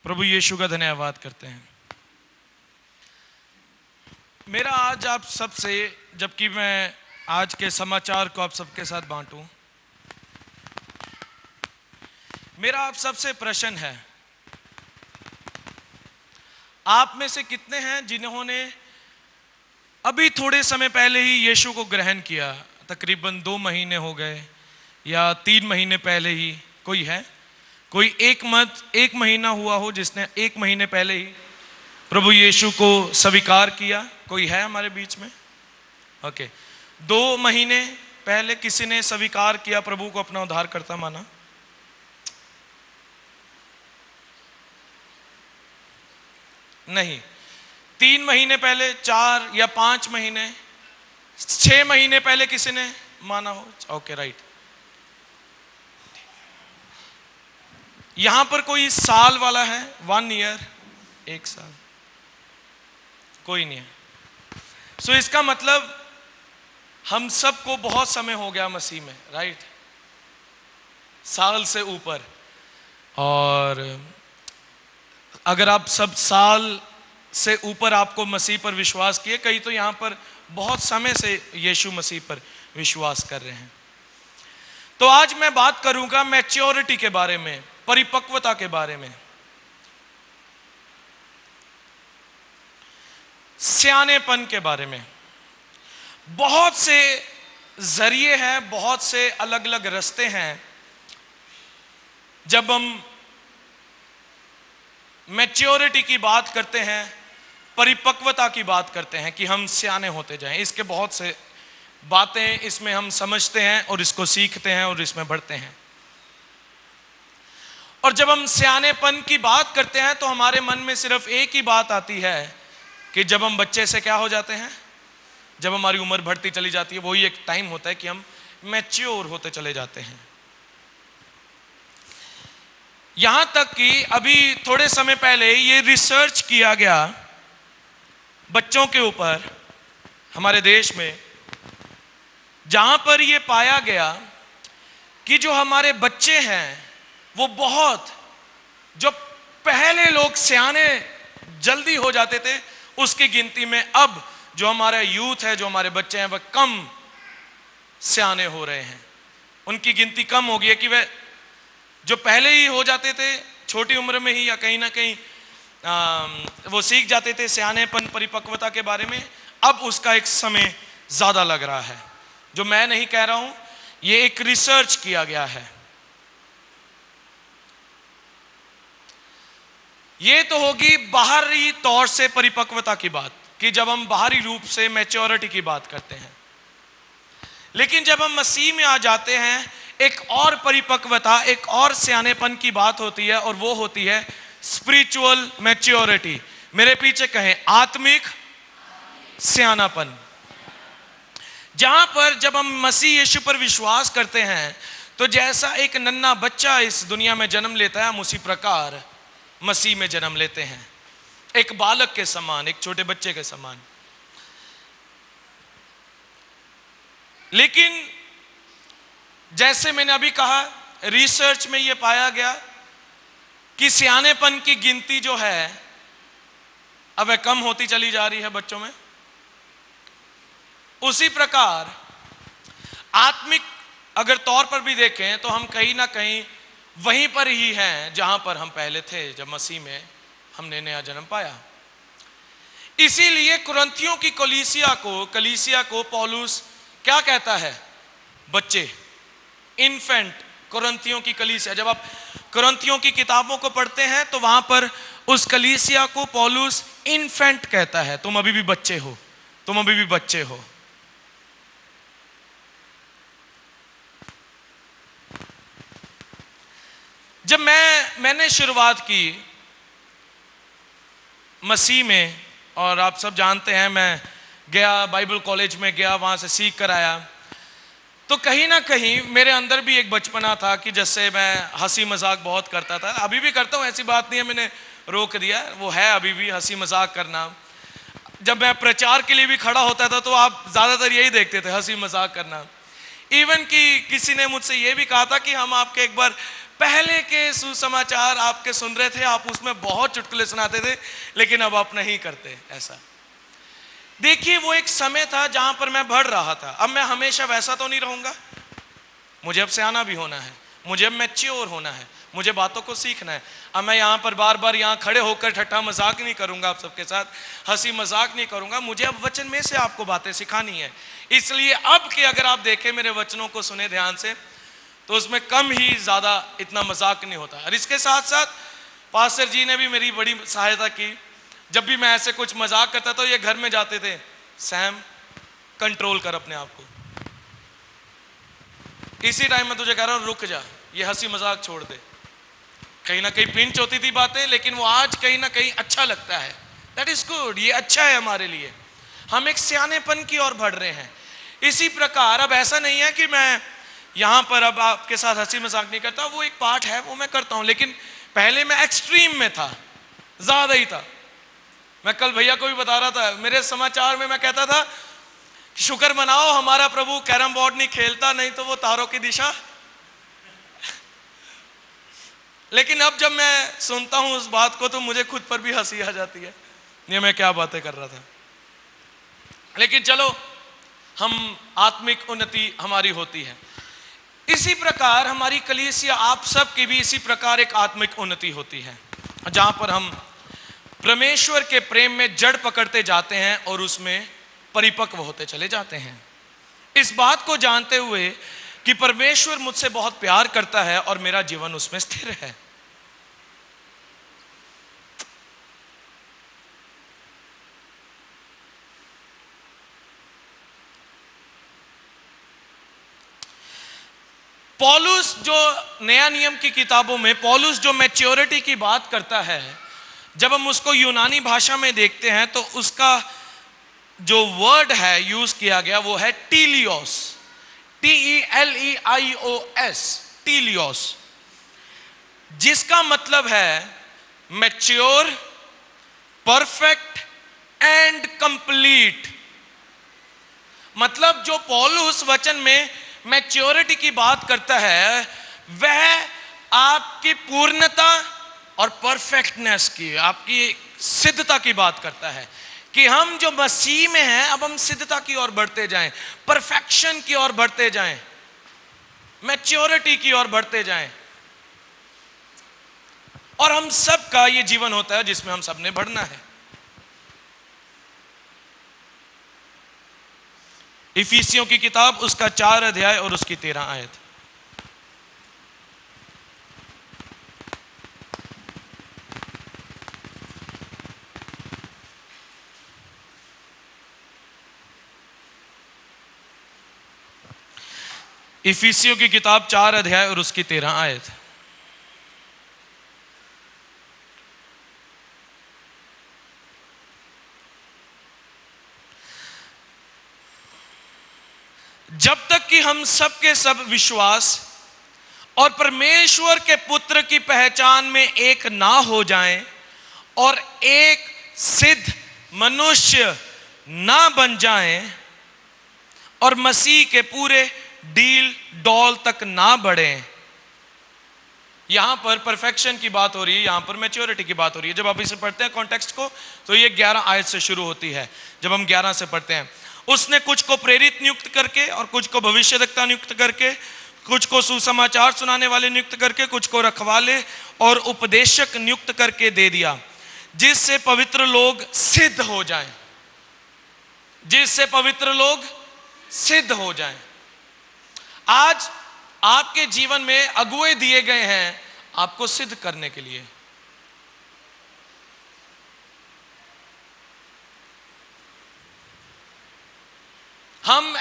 प्रभु यीशु का धन्यवाद करते हैं। मेरा आज आप सबसे, जबकि मैं आज के समाचार को आप सबके साथ बांटूं, मेरा आप सबसे प्रश्न है, आप में से कितने हैं जिन्होंने अभी थोड़े समय पहले ही यीशु को ग्रहण किया? तकरीबन 2 महीने हो गए या 3 महीने पहले ही। कोई है? कोई एक महीना हुआ हो जिसने 1 महीने पहले ही प्रभु यीशु को स्वीकार किया? कोई है हमारे बीच में? ओके, 2 महीने पहले किसी ने स्वीकार किया, प्रभु को अपना उद्धारकर्ता माना? नहीं। 3 महीने पहले, 4 या 5 महीने, 6 महीने पहले किसी ने माना हो? Okay, right. यहां पर कोई साल वाला है? 1 ईयर, 1 साल? कोई नहीं है। सो इसका मतलब हम सबको बहुत समय हो गया मसीह में, राइट? साल से ऊपर। और अगर आप सब साल से ऊपर आपको मसीह पर विश्वास किए, कई तो यहां पर बहुत समय से यीशु मसीह पर विश्वास कर रहे हैं। तो आज मैं बात करूंगा मैच्योरिटी के बारे में, परिपक्वता के बारे में, सियानेपन के बारे में। बहुत से जरिए हैं, बहुत से अलग अलग रास्ते हैं जब हम मैच्योरिटी की बात करते हैं, परिपक्वता की बात करते हैं कि हम सियाने होते जाएं। इसके बहुत से बातें इसमें हम समझते हैं और इसको सीखते हैं और इसमें बढ़ते हैं। और जब हम सियानेपन की बात करते हैं तो हमारे मन में सिर्फ एक ही बात आती है कि जब हम बच्चे से क्या हो जाते हैं, जब हमारी उम्र बढ़ती चली जाती है, वही एक टाइम होता है कि हम मैच्योर होते चले जाते हैं। यहां तक कि अभी थोड़े समय पहले ये रिसर्च किया गया बच्चों के ऊपर हमारे देश में, जहां पर यह पाया गया कि जो हमारे बच्चे हैं वो बहुत, जो पहले लोग सियाने जल्दी हो जाते थे, उसकी गिनती में अब जो हमारा यूथ है, जो हमारे बच्चे हैं, वह कम सियाने हो रहे हैं। उनकी गिनती कम हो गई है कि वह जो पहले ही हो जाते थे छोटी उम्र में ही, या कहीं ना कहीं वो सीख जाते थे सियानेपन, परिपक्वता के बारे में, अब उसका एक समय ज्यादा लग रहा है। जो मैं नहीं कह रहा हूं, ये एक रिसर्च किया गया है। ये तो होगी बाहरी तौर से परिपक्वता की बात, कि जब हम बाहरी रूप से मैच्योरिटी की बात करते हैं। लेकिन जब हम मसीह में आ जाते हैं, एक और परिपक्वता, एक और सियानेपन की बात होती है, और वो होती है स्पिरिचुअल मैच्योरिटी। मेरे पीछे कहें, आत्मिक सियानापन। जहां पर जब हम मसीह यीशु पर विश्वास करते हैं, तो जैसा एक नन्हा बच्चा इस दुनिया में जन्म लेता है, हम उसी प्रकार मसीह में जन्म लेते हैं, एक बालक के समान, एक छोटे बच्चे के समान। लेकिन जैसे मैंने अभी कहा, रिसर्च में यह पाया गया कि सियानेपन की गिनती जो है अब वह कम होती चली जा रही है बच्चों में। उसी प्रकार आत्मिक अगर तौर पर भी देखें तो हम कहीं ना कहीं वहीं पर ही हैं जहां पर हम पहले थे, जब मसीह में हमने नया जन्म पाया। इसीलिए कुरिन्थियों की कलीसिया को पौलुस क्या कहता है? बच्चे, इन्फेंट। कुरिन्थियों की कलीसिया, जब आप कुरिन्थियों की किताबों को पढ़ते हैं तो वहां पर उस कलीसिया को पौलुस इन्फेंट कहता है। तुम अभी भी बच्चे हो, तुम अभी भी बच्चे हो। जब मैंने शुरुआत की मसीह में, और आप सब जानते हैं, मैं गया बाइबल कॉलेज में गया, वहां से सीख कर आया, तो कहीं ना कहीं मेरे अंदर भी एक बचपना था कि जैसे मैं हंसी मजाक बहुत करता था। अभी भी करता हूं, ऐसी बात नहीं है मैंने रोक दिया, वो है अभी भी हंसी मजाक करना। जब मैं प्रचार के लिए भी खड़ा होता था तो आप ज्यादातर यही देखते थे, हंसी मजाक करना। इवन कि किसी ने मुझसे ये भी कहा था कि हम आपके एक बार पहले के सुसमाचार आपके सुन रहे थे, आप उसमें बहुत चुटकुले सुनाते थे, लेकिन अब आप नहीं करते ऐसा। देखिए, वो एक समय था जहां पर मैं बढ़ रहा था। अब मैं हमेशा वैसा तो नहीं रहूंगा, मुझे अब सियाना भी होना है, मुझे अब मैच्योर होना है, मुझे बातों को सीखना है। अब मैं यहाँ पर बार बार यहाँ खड़े होकर ठट्ठा मजाक नहीं करूंगा, आप सबके साथ हंसी मजाक नहीं करूंगा। मुझे अब वचन में से आपको बातें सिखानी है। इसलिए अब कि अगर आप देखें मेरे वचनों को सुने ध्यान से, तो उसमें कम ही ज्यादा इतना मजाक नहीं होता। और इसके साथ साथ पास्टर जी ने भी मेरी बड़ी सहायता की। जब भी मैं ऐसे कुछ मजाक करता तो ये घर में जाते थे, सैम कंट्रोल कर अपने आप को, इसी टाइम में तुझे कह रहा हूं रुक जा, ये हंसी मजाक छोड़ दे। कहीं ना कहीं पिंच होती थी बातें, लेकिन वो आज कहीं ना कहीं अच्छा लगता है। दैट इज गुड, ये अच्छा है हमारे लिए। हम एक सियानेपन की ओर बढ़ रहे हैं। इसी प्रकार अब ऐसा नहीं है कि मैं यहां पर अब आपके साथ हंसी मजाक नहीं करता, वो एक पार्ट है, वो मैं करता हूं। लेकिन पहले मैं एक्सट्रीम में था, ज्यादा ही था। मैं कल भैया को भी बता रहा था, मेरे समाचार में मैं कहता था शुक्र मनाओ हमारा प्रभु कैरम बोर्ड नहीं खेलता, नहीं तो वो तारों की दिशा। लेकिन अब जब मैं सुनता हूं उस बात को तो मुझे खुद पर भी हंसी आ जाती है, ये मैं क्या बातें कर रहा था। लेकिन चलो, हम आत्मिक उन्नति हमारी होती है। इसी प्रकार हमारी कलीसिया, आप सब की भी इसी प्रकार एक आत्मिक उन्नति होती है, जहां पर हम परमेश्वर के प्रेम में जड़ पकड़ते जाते हैं और उसमें परिपक्व होते चले जाते हैं। इस बात को जानते हुए कि परमेश्वर मुझसे बहुत प्यार करता है और मेरा जीवन उसमें स्थिर है। पौलुस जो नया नियम की किताबों में पौलुस जो मैच्योरिटी की बात करता है, जब हम उसको यूनानी भाषा में देखते हैं तो उसका जो वर्ड है यूज किया गया वो है टीलियोस, TELEIOS, टीलियोस, जिसका मतलब है मैच्योर, परफेक्ट एंड कंप्लीट। मतलब जो पौलुस वचन में मैच्योरिटी की बात करता है, वह आपकी पूर्णता और परफेक्टनेस की, आपकी सिद्धता की बात करता है कि हम जो मसीह में हैं अब हम सिद्धता की ओर बढ़ते जाएं, परफेक्शन की ओर बढ़ते जाएं, मैच्योरिटी की ओर बढ़ते जाएं। और हम सब का ये जीवन होता है जिसमें हम सब ने बढ़ना है। इफिसियों की किताब उसका 4 अध्याय और उसकी 13 आयत। इफिसियों की किताब 4 अध्याय और उसकी 13 आयत। जब तक कि हम सब के सब विश्वास और परमेश्वर के पुत्र की पहचान में एक ना हो जाएं और एक सिद्ध मनुष्य ना बन जाएं और मसीह के पूरे डील डॉल तक ना बढ़ें। यहां पर परफेक्शन की बात हो रही है, यहां पर मैच्योरिटी की बात हो रही है। जब आप इसे पढ़ते हैं कॉन्टेक्स्ट को तो ये 11 आयत से शुरू होती है। जब हम 11 से पढ़ते हैं, उसने कुछ को प्रेरित नियुक्त करके और कुछ को भविष्यद्वक्ता नियुक्त करके, कुछ को सुसमाचार सुनाने वाले नियुक्त करके, कुछ को रखवाले और उपदेशक नियुक्त करके दे दिया, जिससे पवित्र लोग सिद्ध हो जाएं, जिससे पवित्र लोग सिद्ध हो जाएं। आज आपके जीवन में अगुए दिए गए हैं आपको सिद्ध करने के लिए। हम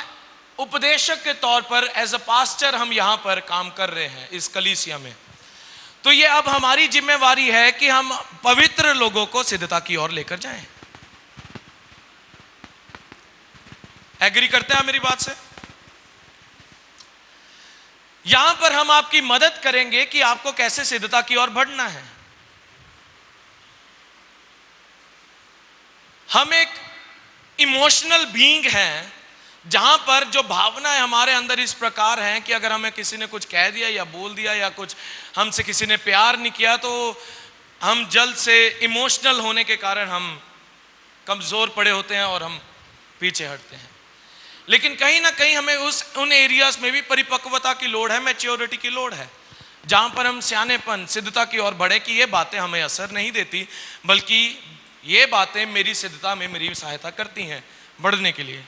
उपदेशक के तौर पर एज अ पास्टर हम यहां पर काम कर रहे हैं इस कलीसिया में। तो ये अब हमारी जिम्मेवारी है कि हम पवित्र लोगों को सिद्धता की ओर लेकर जाएं। एग्री करते हैं मेरी बात से? यहां पर हम आपकी मदद करेंगे कि आपको कैसे सिद्धता की ओर बढ़ना है। हम एक इमोशनल बीइंग हैं, जहां पर जो भावनाएं हमारे अंदर इस प्रकार हैं कि अगर हमें किसी ने कुछ कह दिया या बोल दिया या कुछ हमसे किसी ने प्यार नहीं किया तो हम जल्द से इमोशनल होने के कारण हम कमजोर पड़े होते हैं और हम पीछे हटते हैं। लेकिन कहीं ना कहीं हमें उन एरियाज में भी परिपक्वता की लोड़ है, मैच्योरिटी की लोड़ है, जहां पर हम सियानेपन सिद्धता की ओर बढ़े कि ये बातें हमें असर नहीं देती, बल्कि ये बातें मेरी सिद्धता में मेरी सहायता करती हैं बढ़ने के लिए।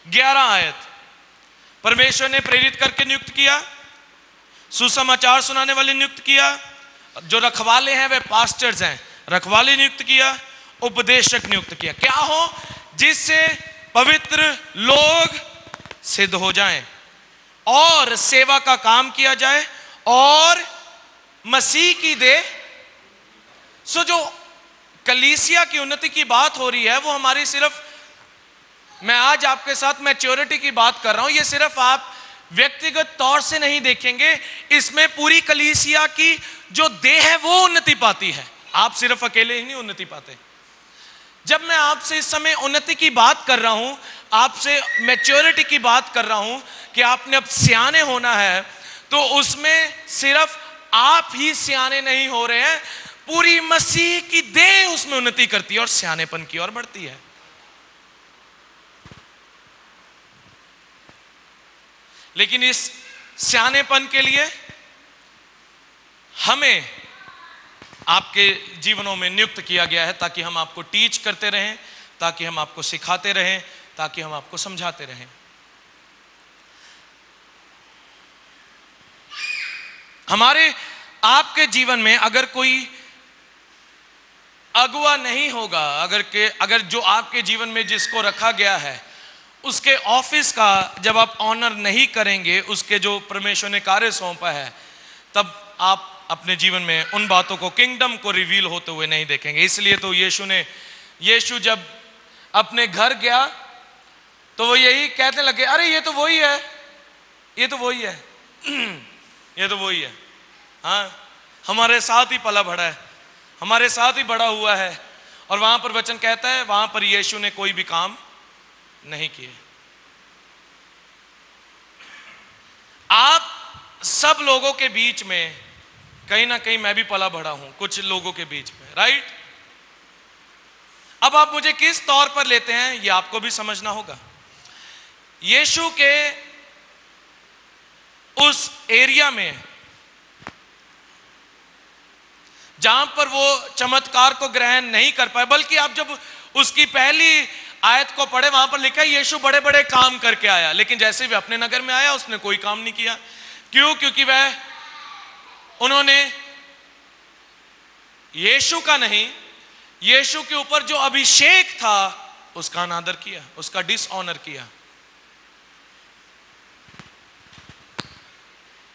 11 आयत, परमेश्वर ने प्रेरित करके नियुक्त किया, सुसमाचार सुनाने वाले नियुक्त किया, जो रखवाले हैं वे पास्टर्स हैं, रखवाले नियुक्त किया, उपदेशक नियुक्त किया। क्या हो? जिससे पवित्र लोग सिद्ध हो जाएं और सेवा का काम किया जाए और मसीह की देह। सो जो कलीसिया की उन्नति की बात हो रही है वो हमारी सिर्फ, मैं आज आपके साथ मैच्योरिटी की बात कर रहा हूं, ये सिर्फ आप व्यक्तिगत तौर से नहीं देखेंगे, इसमें पूरी कलीसिया की जो देह है वो उन्नति पाती है। आप सिर्फ अकेले ही नहीं उन्नति पाते। जब मैं आपसे इस समय उन्नति की बात कर रहा हूं, आपसे मैच्योरिटी की बात कर रहा हूं कि आपने अब सियाने होना है, तो उसमें सिर्फ आप ही सियाने नहीं हो रहे हैं, पूरी मसीह की देह उसमें उन्नति करती है और सियानेपन की ओर बढ़ती है। लेकिन इस सियानेपन के लिए हमें आपके जीवनों में नियुक्त किया गया है ताकि हम आपको टीच करते रहें, ताकि हम आपको सिखाते रहें, ताकि हम आपको समझाते रहें। हमारे आपके जीवन में अगर कोई अगुवा नहीं होगा, अगर जो आपके जीवन में जिसको रखा गया है उसके ऑफिस का जब आप ऑनर नहीं करेंगे, उसके जो परमेश्वर ने कार्य सौंपा है, तब आप अपने जीवन में उन बातों को, किंगडम को रिवील होते हुए नहीं देखेंगे। इसलिए तो यीशु जब अपने घर गया तो वो यही कहने लगे, अरे ये तो वही है, ये तो वही है ये तो वही है, हाँ हमारे साथ ही पला बढ़ा है, हमारे साथ ही बड़ा हुआ है। और वहां पर वचन कहता है वहां पर यीशु ने कोई भी काम नहीं किए। आप सब लोगों के बीच में कहीं ना कहीं मैं भी पला बढ़ा हूं, कुछ लोगों के बीच में, राइट। अब आप मुझे किस तौर पर लेते हैं ये आपको भी समझना होगा। यीशु के उस एरिया में जहां पर वो चमत्कार को ग्रहण नहीं कर पाए, बल्कि आप जब उसकी पहली आयत को पढ़े वहां पर लिखा है यीशु बड़े बड़े काम करके आया, लेकिन जैसे भी अपने नगर में आया उसने कोई काम नहीं किया। क्यों? क्योंकि उन्होंने यीशु का नहीं, यीशु के ऊपर जो अभिषेक था उसका अनादर किया, उसका डिसऑनर किया।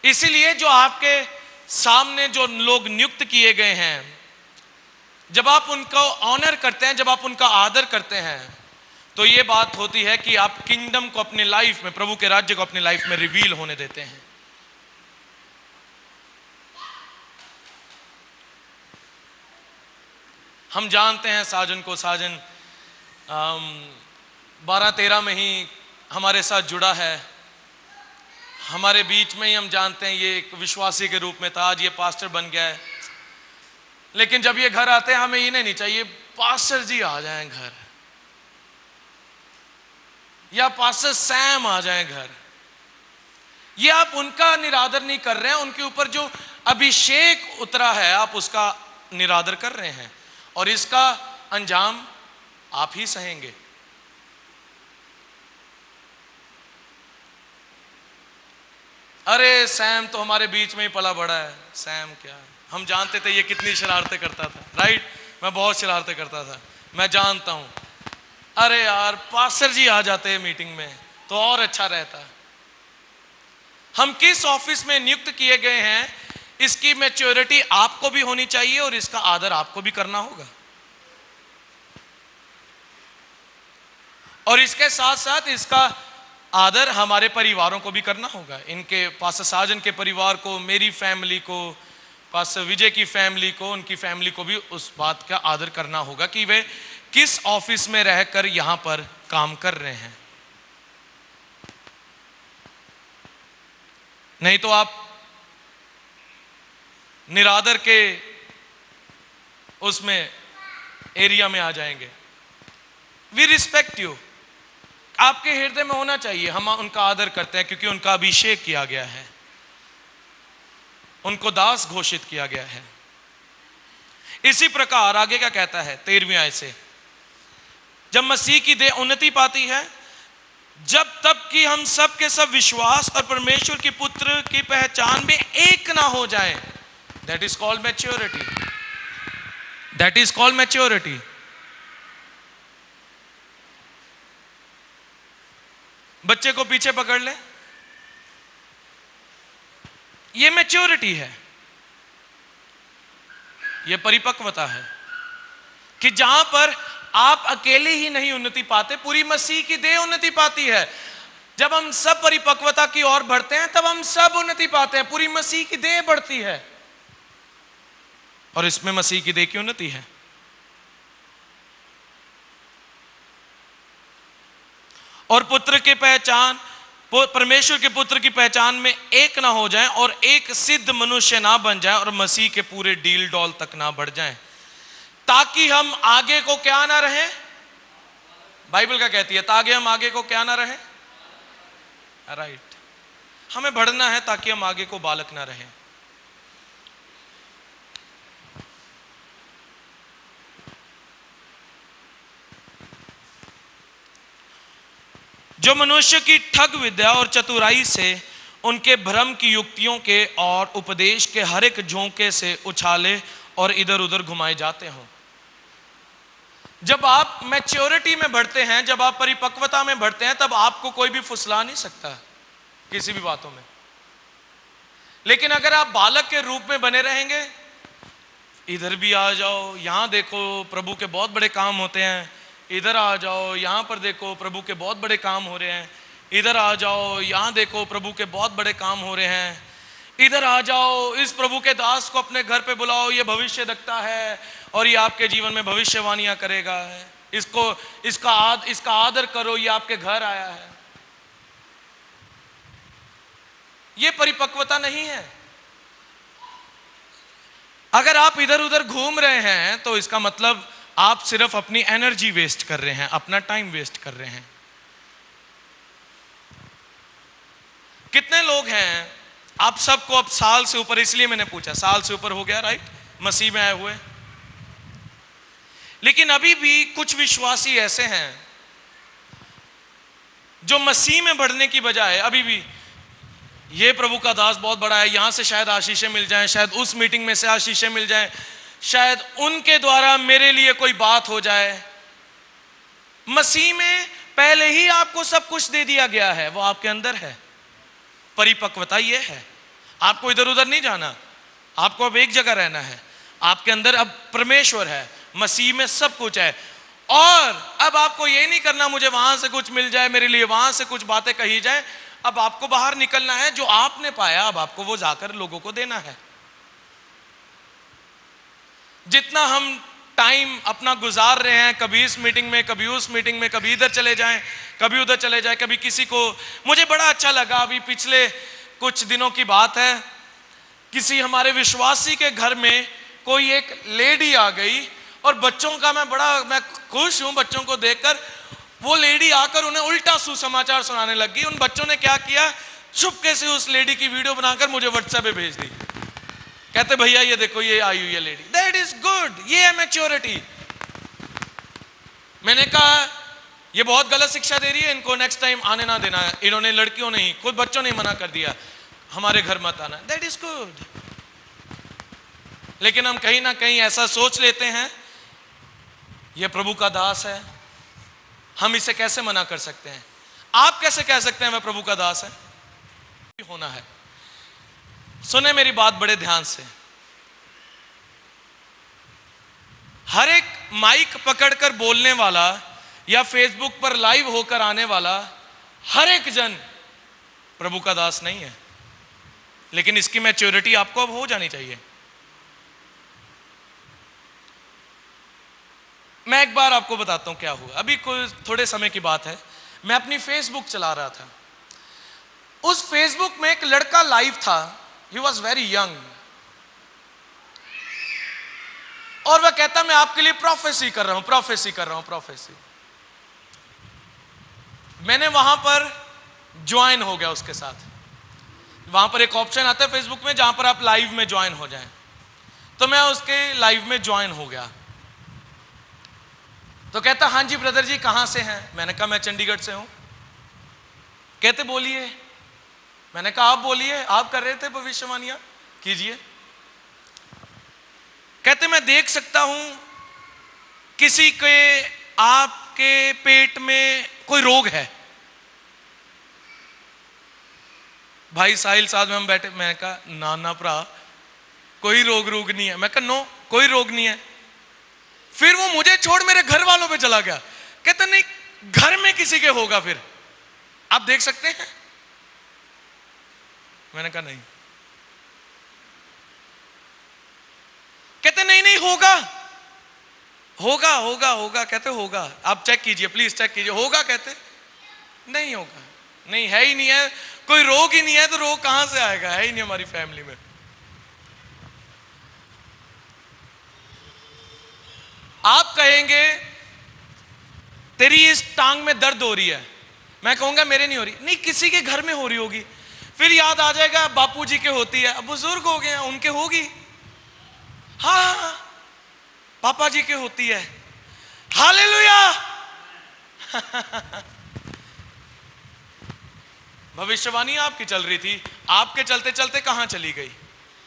इसीलिए जो आपके सामने जो लोग नियुक्त किए गए हैं, जब आप उनको ऑनर करते हैं, जब आप उनका आदर करते हैं, तो ये बात होती है कि आप किंगडम को अपने लाइफ में, प्रभु के राज्य को अपनी लाइफ में रिवील होने देते हैं। हम जानते हैं साजन को, साजन 12-13 में ही हमारे साथ जुड़ा है, हमारे बीच में ही हम जानते हैं ये एक विश्वासी के रूप में था, आज ये पास्टर बन गया है। लेकिन जब ये घर आते हैं हमें इन्हें नहीं चाहिए पास्टर जी आ जाएं घर, या पास्टर सैम आ जाएं घर। ये आप उनका निरादर नहीं कर रहे हैं, उनके ऊपर जो अभिषेक उतरा है आप उसका निरादर कर रहे हैं, और इसका अंजाम आप ही सहेंगे। अरे सैम तो हमारे बीच में ही पला बड़ा है, सैम क्या है, हम जानते थे ये कितनी शरारतें करता था, राइट। मैं बहुत शरारतें करता था, मैं जानता हूं। अरे यार पास्टर जी आ जाते हैं मीटिंग में तो और अच्छा रहता। हम किस ऑफिस में नियुक्त किए गए हैं इसकी मैच्योरिटी आपको भी होनी चाहिए और इसका आदर आपको भी करना होगा। और इसके साथ साथ इसका आदर हमारे परिवारों को भी करना होगा। इनके पास्टर साजन के परिवार को, मेरी फैमिली को, पास्टर विजय की फैमिली को, उनकी फैमिली को भी उस बात का आदर करना होगा कि वे किस ऑफिस में रहकर यहां पर काम कर रहे हैं। नहीं तो आप निरादर के उसमें एरिया में आ जाएंगे। वी रिस्पेक्ट यू, आपके हृदय में होना चाहिए हम उनका आदर करते हैं क्योंकि उनका अभिषेक किया गया है, उनको दास घोषित किया गया है। इसी प्रकार आगे क्या कहता है 13वीं आयत से, जब मसीह की देह उन्नति पाती है, जब तब कि हम सब के सब विश्वास और परमेश्वर के पुत्र की पहचान में एक ना हो जाएं। That is called maturity, that is called maturity. बच्चे को पीछे पकड़ ले, ये मैच्योरिटी है, ये परिपक्वता है कि जहां पर आप अकेले ही नहीं उन्नति पाते, पूरी मसीह की देह उन्नति पाती है। जब हम सब परिपक्वता की ओर बढ़ते हैं तब हम सब उन्नति पाते हैं, पूरी मसीह की देह बढ़ती है और इसमें मसीह की देह की उन्नति है। और पुत्र की पहचान, परमेश्वर के पुत्र की पहचान में एक ना हो जाए और एक सिद्ध मनुष्य ना बन जाए और मसीह के पूरे डील डॉल तक ना बढ़ जाएं, ताकि हम आगे को क्या ना रहे। बाइबल क्या कहती है, ताकि हम आगे को क्या ना रहे, राइट। हमें बढ़ना है ताकि हम आगे को बालक ना रहे। जो मनुष्य की ठग विद्या और चतुराई से उनके भ्रम की युक्तियों के और उपदेश के हर एक झोंके से उछाले और इधर उधर घुमाए जाते हों। जब आप मैच्योरिटी में बढ़ते हैं, जब आप परिपक्वता में बढ़ते हैं, तब आपको कोई भी फुसला नहीं सकता किसी भी बातों में। लेकिन अगर आप बालक के रूप में बने रहेंगे, इधर भी आ जाओ, यहां देखो प्रभु के बहुत बड़े काम होते हैं, इधर आ जाओ, यहां पर देखो प्रभु के बहुत बड़े काम हो रहे हैं, इधर आ जाओ, यहां देखो प्रभु के बहुत बड़े काम हो रहे हैं, इधर आ जाओ, इस प्रभु के दास को अपने घर पे बुलाओ, ये भविष्य देखता है और ये आपके जीवन में भविष्यवाणियां करेगा, इसका आदर करो, ये आपके घर आया है। ये परिपक्वता नहीं है। अगर आप इधर उधर घूम रहे हैं तो इसका मतलब आप सिर्फ अपनी एनर्जी वेस्ट कर रहे हैं, अपना टाइम वेस्ट कर रहे हैं। कितने लोग हैं, आप सबको अब साल से ऊपर, इसलिए मैंने पूछा, साल से ऊपर हो गया, राइट, मसीह में आए हुए, लेकिन अभी भी कुछ विश्वासी ऐसे हैं जो मसीह में बढ़ने की बजाय अभी भी ये प्रभु का दास बहुत बड़ा है, यहां से शायद आशीषें मिल जाएं, शायद उस मीटिंग में से आशीषें मिल जाएं, शायद उनके द्वारा मेरे लिए कोई बात हो जाए। मसीह में पहले ही आपको सब कुछ दे दिया गया है, वो आपके अंदर है। परिपक्वता ये है, आपको इधर उधर नहीं जाना, आपको अब एक जगह रहना है। आपके अंदर अब परमेश्वर है, मसीह में सब कुछ है, और अब आपको ये नहीं करना मुझे वहां से कुछ मिल जाए, मेरे लिए वहां से कुछ बातें कही जाए। अब आपको बाहर निकलना है, जो आपने पाया अब आपको वो जाकर लोगों को देना है। जितना हम टाइम अपना गुजार रहे हैं, कभी इस मीटिंग में, कभी उस मीटिंग में, कभी इधर चले जाएं, कभी उधर चले जाएं, कभी किसी को, मुझे बड़ा अच्छा लगा, अभी पिछले कुछ दिनों की बात है, किसी हमारे विश्वासी के घर में कोई एक लेडी आ गई और बच्चों का मैं खुश हूं बच्चों को देखकर। वो लेडी आकर उन्हें उल्टा सुसमाचार सुनाने लगी। उन बच्चों ने क्या किया, चुपके से उस लेडी की वीडियो बनाकर मुझे व्हाट्सएप पे भेज दी। कहते भैया ये देखो ये आई हुई है लेडी। दैट इज गुड, ये है मैच्योरिटी। मैंने कहा ये बहुत गलत शिक्षा दे रही है, इनको नेक्स्ट टाइम आने ना देना है। इन्होंने लड़कियों नहीं, खुद बच्चों ने मना कर दिया हमारे घर मत आना। That is good. लेकिन हम कहीं ना कहीं ऐसा सोच लेते हैं ये प्रभु का दास है, हम इसे कैसे मना कर सकते हैं। आप कैसे कह सकते हैं वह प्रभु का दास है? होना है। सुने मेरी बात बड़े ध्यान से, हर एक माइक पकड़कर बोलने वाला या फेसबुक पर लाइव होकर आने वाला हर एक जन प्रभु का दास नहीं है, लेकिन इसकी मैच्योरिटी आपको अब हो जानी चाहिए। मैं एक बार आपको बताता हूं क्या हुआ। अभी कोई थोड़े समय की बात है, मैं अपनी फेसबुक चला रहा था। उस फेसबुक में एक लड़का लाइव था, ही वॉज वेरी यंग, और वह कहता मैं आपके लिए प्रोफेसी कर रहा हूं, प्रोफेसी कर रहा हूं, प्रोफेसी। मैंने वहां पर ज्वाइन हो गया उसके साथ। वहां पर एक ऑप्शन आता है फेसबुक में जहां पर आप लाइव में ज्वाइन हो जाएं, तो मैं उसके लाइव में ज्वाइन हो गया। तो कहता हाँ जी ब्रदर जी कहां से हैं? मैंने कहा मैं चंडीगढ़ से हूं। कहते बोलिए। मैंने कहा आप बोलिए, आप कर रहे थे भविष्यवाणियां, कीजिए। कहते मैं देख सकता हूं किसी के आपके पेट में कोई रोग है। भाई साहिल साथ में हम बैठे, मैं कहा ना ना भरा कोई रोग नहीं है। मैं कहा नो कोई रोग नहीं है। फिर वो मुझे छोड़ मेरे घर वालों पे चला गया। कहते नहीं घर में किसी के होगा, फिर आप देख सकते हैं। मैंने कहा नहीं। कहते नहीं नहीं होगा होगा होगा होगा। कहते होगा, आप चेक कीजिए प्लीज, चेक कीजिए। होगा? कहते नहीं होगा, नहीं है ही नहीं है, कोई रोग ही नहीं है, तो रोग कहां से आएगा, है ही नहीं हमारी फैमिली में। आप कहेंगे तेरी इस टांग में दर्द हो रही है, मैं कहूंगा मेरे नहीं हो रही। नहीं किसी के घर में हो रही होगी। फिर याद आ जाएगा बापूजी के होती है, अब बुजुर्ग हो गए उनके होगी। हाँ पापा जी के होती है। हालेलुया। भविष्यवाणी आपकी चल रही थी, आपके चलते चलते कहां चली गई?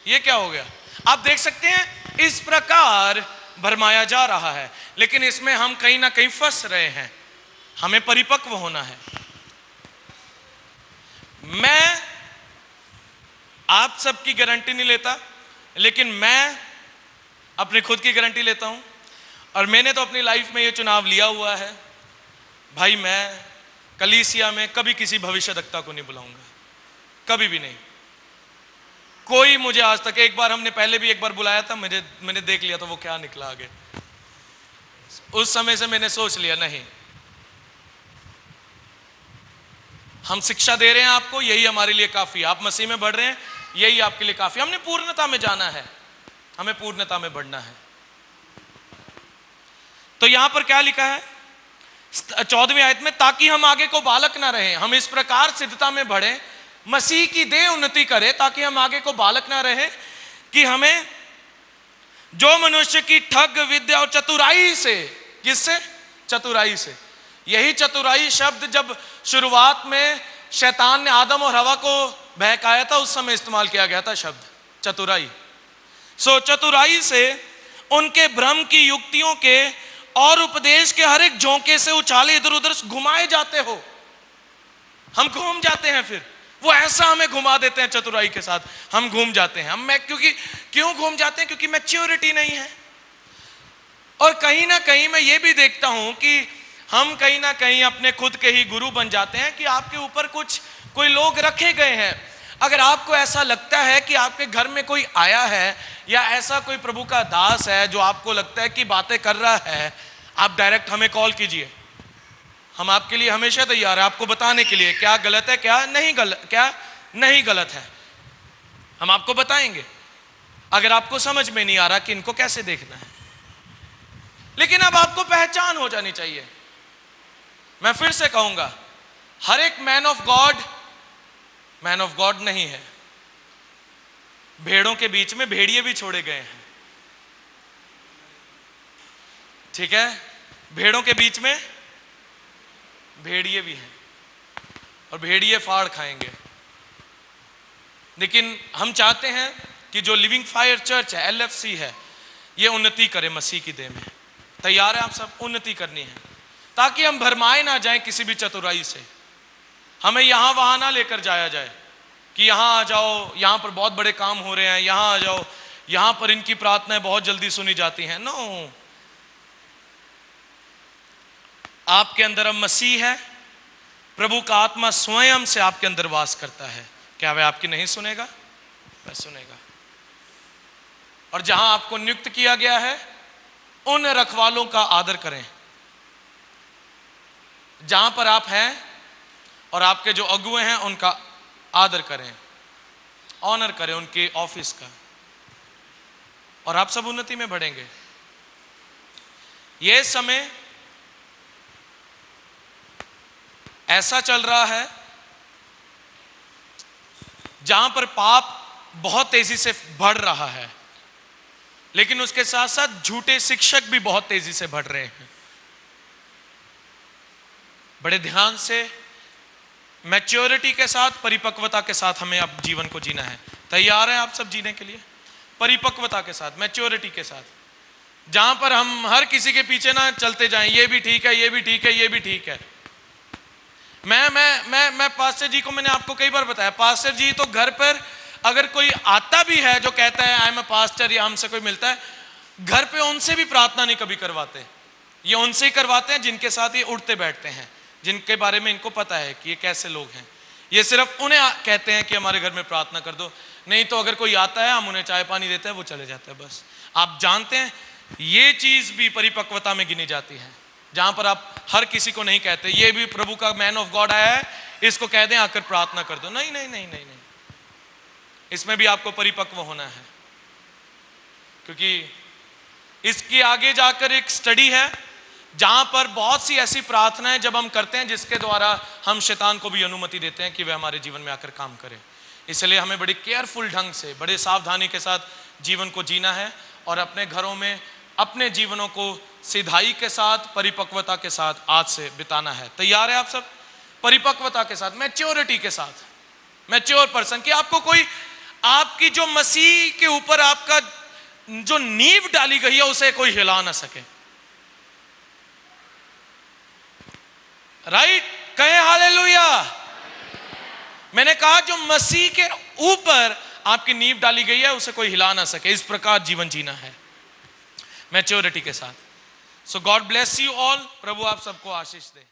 ये क्या हो गया? आप देख सकते हैं इस प्रकार भरमाया जा रहा है, लेकिन इसमें हम कहीं ना कहीं फंस रहे हैं। हमें परिपक्व होना है। मैं आप सबकी गारंटी नहीं लेता, लेकिन मैं अपनी खुद की गारंटी लेता हूं। और मैंने तो अपनी लाइफ में यह चुनाव लिया हुआ है, भाई मैं कलीसिया में कभी किसी भविष्यद्वक्ता को नहीं बुलाऊंगा, कभी भी नहीं। कोई मुझे आज तक, एक बार हमने पहले भी एक बार बुलाया था, मैंने देख लिया था वो क्या निकला आगे। उस समय से मैंने सोच लिया नहीं, हम शिक्षा दे रहे हैं आपको, यही हमारे लिए काफी। आप मसीह में बढ़ रहे हैं, यही आपके लिए काफी। हमने पूर्णता में जाना है, हमें पूर्णता में बढ़ना है। तो यहां पर क्या लिखा है 14वीं आयत में? ताकि हम आगे को बालक ना रहे, हम इस प्रकार सिद्धता में बढ़े, मसीह की देह उन्नति करे, ताकि हम आगे को बालक ना रहे, कि हमें जो मनुष्य की ठग विद्या और चतुराई से, किससे? चतुराई से। यही चतुराई शब्द जब शुरुआत में शैतान ने आदम और हवा को बहकाया था, उस समय इस्तेमाल किया गया था शब्द चतुराई। सो चतुराई से, उनके भ्रम की युक्तियों के और उपदेश के हर एक झोंके से उछाले इधर उधर घुमाए जाते हो। हम घूम जाते हैं, फिर वो ऐसा हमें घुमा देते हैं चतुराई के साथ, हम घूम जाते हैं। क्यों घूम जाते हैं? क्योंकि मैच्योरिटी नहीं है। और कहीं ना कहीं मैं ये भी देखता हूं कि हम कहीं ना कहीं अपने खुद के ही गुरु बन जाते हैं, कि आपके ऊपर कोई लोग रखे गए हैं। अगर आपको ऐसा लगता है कि आपके घर में कोई आया है, या ऐसा कोई प्रभु का दास है जो आपको लगता है कि बातें कर रहा है, आप डायरेक्ट हमें कॉल कीजिए। हम आपके लिए हमेशा तैयार है, आपको बताने के लिए क्या गलत है, क्या नहीं गलत है, हम आपको बताएंगे। अगर आपको समझ में नहीं आ रहा कि इनको कैसे देखना है, लेकिन अब आपको पहचान हो जानी चाहिए। मैं फिर से कहूंगा, हर एक मैन ऑफ गॉड नहीं है। भेड़ों के बीच में भेड़िए भी छोड़े गए हैं, ठीक है? भेड़ों के बीच में भेड़िए भी हैं, और भेड़िए फाड़ खाएंगे। लेकिन हम चाहते हैं कि जो लिविंग फायर चर्च है, LFC है, ये उन्नति करे मसीह की देह में। तैयार है आप सब? उन्नति करनी है, ताकि हम भरमाए ना जाएं किसी भी चतुराई से। हमें यहां वहां ना लेकर जाया जाए कि यहां आ जाओ, यहां पर बहुत बड़े काम हो रहे हैं, यहां आ जाओ, यहां पर इनकी प्रार्थनाएं बहुत जल्दी सुनी जाती हैं। नो, आपके अंदर अब मसीह है, प्रभु का आत्मा स्वयं से आपके अंदर वास करता है। क्या वह आपकी नहीं सुनेगा? वह सुनेगा। और जहां आपको नियुक्त किया गया है, उन रखवालों का आदर करें जहां पर आप हैं, और आपके जो अगुए हैं उनका आदर करें, ऑनर करें उनके ऑफिस का, और आप सब उन्नति में बढ़ेंगे। यह समय ऐसा चल रहा है जहां पर पाप बहुत तेजी से बढ़ रहा है, लेकिन उसके साथ साथ झूठे शिक्षक भी बहुत तेजी से बढ़ रहे हैं। बड़े ध्यान से, मैच्योरिटी के साथ, परिपक्वता के साथ हमें अब जीवन को जीना है। तैयार हैं आप सब जीने के लिए? परिपक्वता के साथ, मैच्योरिटी के साथ, जहां पर हम हर किसी के पीछे ना चलते जाएं, ये भी ठीक है, ये भी ठीक है, ये भी ठीक है। मैं पास्टर जी को मैंने आपको कई बार बताया, पास्टर जी तो घर पर अगर कोई आता भी है जो कहता है आई एम अ पास्टर, या हमसे कोई मिलता है, घर पे उनसे भी प्रार्थना नहीं कभी करवाते। ये उनसे ही करवाते हैं जिनके साथ ये उठते बैठते हैं, जिनके बारे में इनको पता है कि ये कैसे लोग हैं। ये सिर्फ उन्हें कहते हैं कि हमारे घर में प्रार्थना कर दो, नहीं तो अगर कोई आता है हम उन्हें चाय पानी देते हैं, वो चले जाते हैं बस। आप जानते हैं ये चीज भी परिपक्वता में गिनी जाती है, जहां पर आप हर किसी को नहीं कहते ये भी प्रभु का मैन ऑफ गॉड आया है, इसको कह दें आकर प्रार्थना कर दो। नहीं नहीं नहीं नहीं नहीं, इसमें भी आपको परिपक्व होना है, क्योंकि इसके आगे जाकर एक स्टडी है जहां पर बहुत सी ऐसी प्रार्थनाएं जब हम करते हैं जिसके द्वारा हम शैतान को भी अनुमति देते हैं कि वह हमारे जीवन में आकर काम करे। इसलिए हमें बड़ी केयरफुल ढंग से, बड़े सावधानी के साथ जीवन को जीना है, और अपने घरों में अपने जीवनों को सिधाई के साथ, परिपक्वता के साथ आज से बिताना है। तैयार है आप सब? परिपक्वता के साथ, मैच्योरिटी के साथ, मैच्योर पर्सन, कि आपको कोई, आपकी जो मसीह के ऊपर आपका जो नींव डाली गई है उसे कोई हिला ना सके। राइट? कहें हालेलुया। मैंने कहा जो मसीह के ऊपर आपकी नींव डाली गई है उसे कोई हिला ना सके, इस प्रकार जीवन जीना है मैच्योरिटी के साथ। सो गॉड ब्लेस यू ऑल। प्रभु आप सबको आशीष दे।